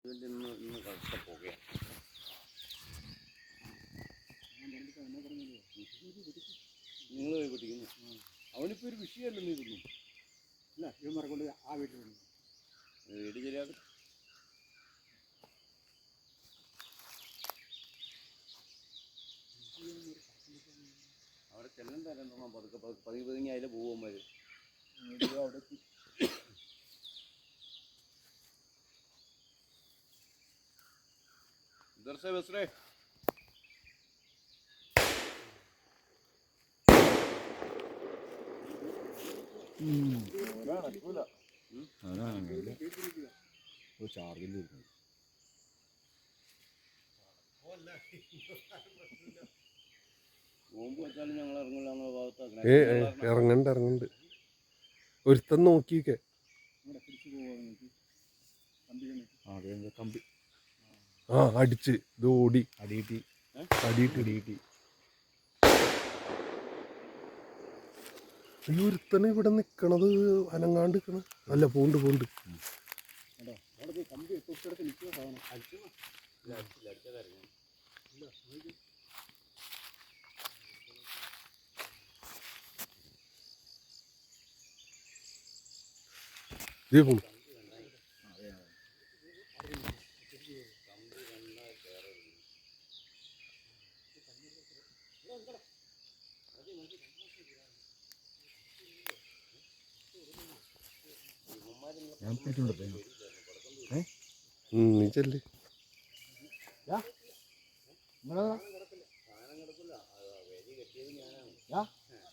ഇന്ന് കറുത്ത പുകയാണ്. നിങ്ങൾ പോയി പിടിക്കുന്നു. അവനിപ്പോൾ ഒരു വിഷയമല്ലല്ലോ ഇതൊന്നും. ഇല്ല, ഇവന്മാരെ കൊണ്ട് ആ വീട്ടിൽ വീട് ശരിയാക്കും. അവിടെ ചെല്ലം തരാൻ പതുക്കെ പതുങ്ങി അതിൽ പോകുമ്പോൾ അവിടെ इधर से बस रहे ഇറങ്ങണ്ട് ഒരുത്തൻ നോക്കിയൊക്കെ കമ്പി അടിച്ച് ഇത് ഓടി അടിയിട്ട് ഈ ഒരുത്തന് ഇവിടെ നിക്കണത് അനങ്ങാണ്ട് നിക്കണ അല്ല പോണ്ട് കമ്പി തൊട്ടടുത്ത് നിൽക്കുന്ന സാധനം ദീപം ഞാൻ പിടിച്ചോണ്ടേ നീ ചെല്ല് നിങ്ങളാ